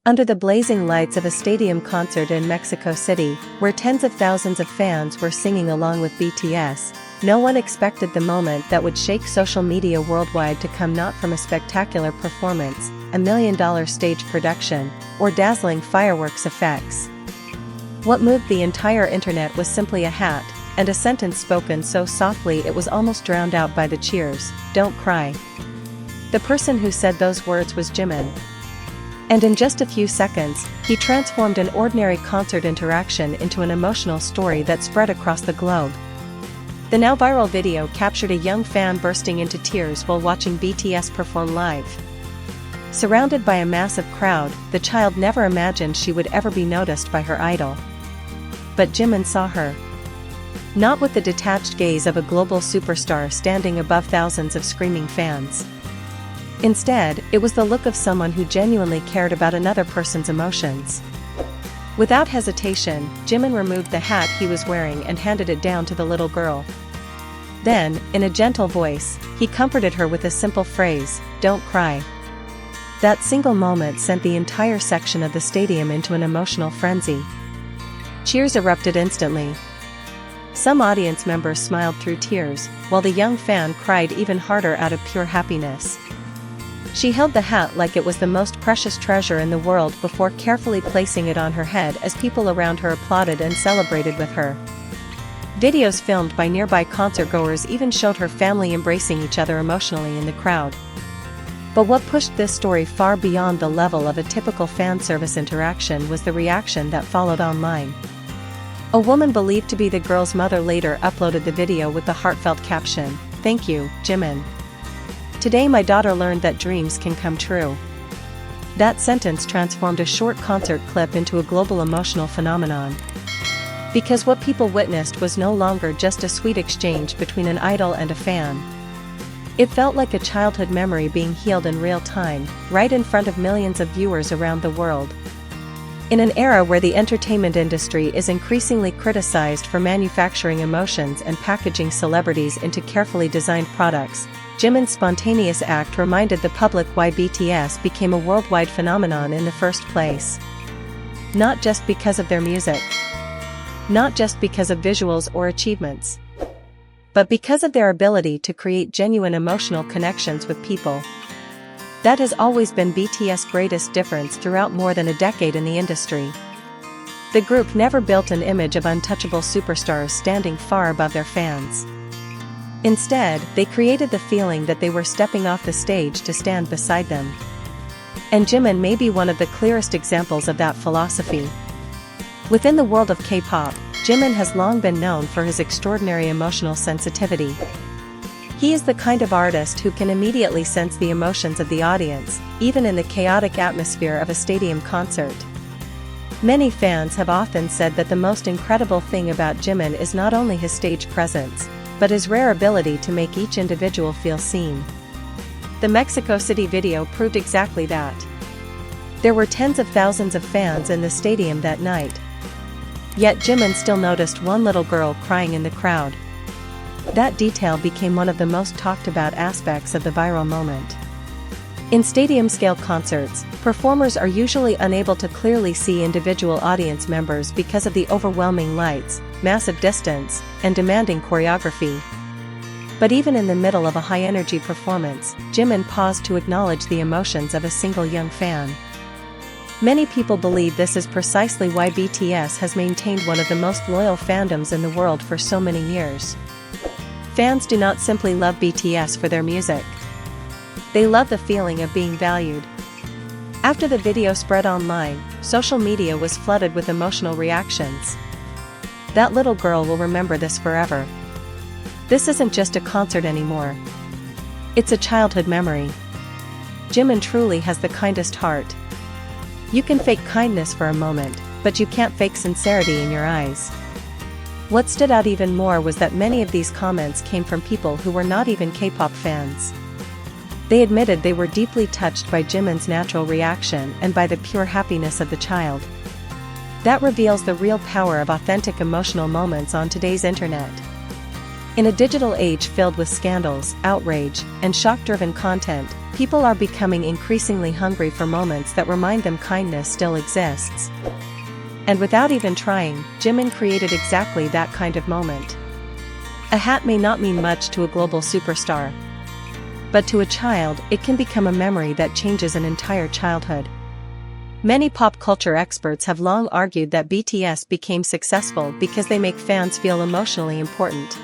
Under the blazing lights of a stadium concert in Mexico City, where tens of thousands of fans were singing along with BTS, no one expected the moment that would shake social media worldwide to come not from a spectacular performance, $1 million stage production, or dazzling fireworks effects. What moved the entire internet was simply a hat, and a sentence spoken so softly it was almost drowned out by the cheers, "Don't cry." The person who said those words was Jimin. And in just a few seconds, he transformed an ordinary concert interaction into an emotional story that spread across the globe. The now viral video captured a young fan bursting into tears while watching BTS perform live. Surrounded by a massive crowd, the child never imagined she would ever be noticed by her idol. But Jimin saw her. Not with the detached gaze of a global superstar standing above thousands of screaming fans. Instead, it was the look of someone who genuinely cared about another person's emotions. Without hesitation, Jimin removed the hat he was wearing and handed it down to the little girl. Then, in a gentle voice, he comforted her with a simple phrase, "Don't cry." That single moment sent the entire section of the stadium into an emotional frenzy. Cheers erupted instantly. Some audience members smiled through tears, while the young fan cried even harder out of pure happiness. She held the hat like it was the most precious treasure in the world before carefully placing it on her head as people around her applauded and celebrated with her. Videos filmed by nearby concertgoers even showed her family embracing each other emotionally in the crowd. But what pushed this story far beyond the level of a typical fan service interaction was the reaction that followed online. A woman believed to be the girl's mother later uploaded the video with the heartfelt caption, "Thank you, Jimin. Today my daughter learned that dreams can come true." That sentence transformed a short concert clip into a global emotional phenomenon. Because what people witnessed was no longer just a sweet exchange between an idol and a fan. It felt like a childhood memory being healed in real time, right in front of millions of viewers around the world. In an era where the entertainment industry is increasingly criticized for manufacturing emotions and packaging celebrities into carefully designed products, Jimin's spontaneous act reminded the public why BTS became a worldwide phenomenon in the first place. Not just because of their music. Not just because of visuals or achievements. But because of their ability to create genuine emotional connections with people. That has always been BTS' greatest difference throughout more than a decade in the industry. The group never built an image of untouchable superstars standing far above their fans. Instead, they created the feeling that they were stepping off the stage to stand beside them. And Jimin may be one of the clearest examples of that philosophy. Within the world of K-pop, Jimin has long been known for his extraordinary emotional sensitivity. He is the kind of artist who can immediately sense the emotions of the audience, even in the chaotic atmosphere of a stadium concert. Many fans have often said that the most incredible thing about Jimin is not only his stage presence, but his rare ability to make each individual feel seen. The Mexico City video proved exactly that. There were tens of thousands of fans in the stadium that night. Yet Jimin still noticed one little girl crying in the crowd. That detail became one of the most talked about aspects of the viral moment. In stadium-scale concerts, performers are usually unable to clearly see individual audience members because of the overwhelming lights, massive distance, and demanding choreography. But even in the middle of a high-energy performance, Jimin paused to acknowledge the emotions of a single young fan. Many people believe this is precisely why BTS has maintained one of the most loyal fandoms in the world for so many years. Fans do not simply love BTS for their music. They love the feeling of being valued. After the video spread online, social media was flooded with emotional reactions. That little girl will remember this forever. This isn't just a concert anymore. It's a childhood memory. Jimin truly has the kindest heart. You can fake kindness for a moment, but you can't fake sincerity in your eyes. What stood out even more was that many of these comments came from people who were not even K-pop fans. They admitted they were deeply touched by Jimin's natural reaction and by the pure happiness of the child. That reveals the real power of authentic emotional moments on today's internet. In a digital age filled with scandals, outrage, and shock-driven content, People are becoming increasingly hungry for moments that remind them kindness still exists. And without even trying, Jimin created exactly that kind of moment. A hat may not mean much to a global superstar, but to a child, it can become a memory that changes an entire childhood. Many pop culture experts have long argued that BTS became successful because they make fans feel emotionally important.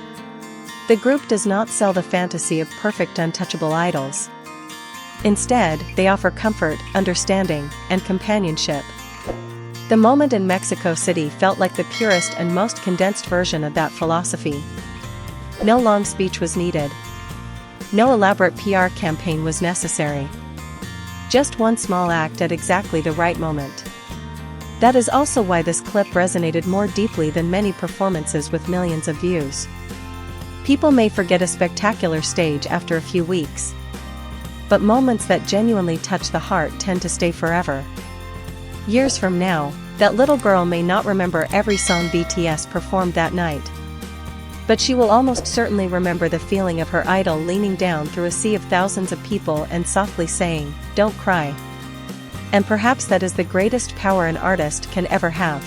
The group does not sell the fantasy of perfect untouchable idols. Instead, they offer comfort, understanding, and companionship. The moment in Mexico City felt like the purest and most condensed version of that philosophy. No long speech was needed. No elaborate PR campaign was necessary. Just one small act at exactly the right moment. That is also why this clip resonated more deeply than many performances with millions of views. People may forget a spectacular stage after a few weeks, but moments that genuinely touch the heart tend to stay forever. Years from now, that little girl may not remember every song BTS performed that night, but she will almost certainly remember the feeling of her idol leaning down through a sea of thousands of people and softly saying, "Don't cry." And perhaps that is the greatest power an artist can ever have.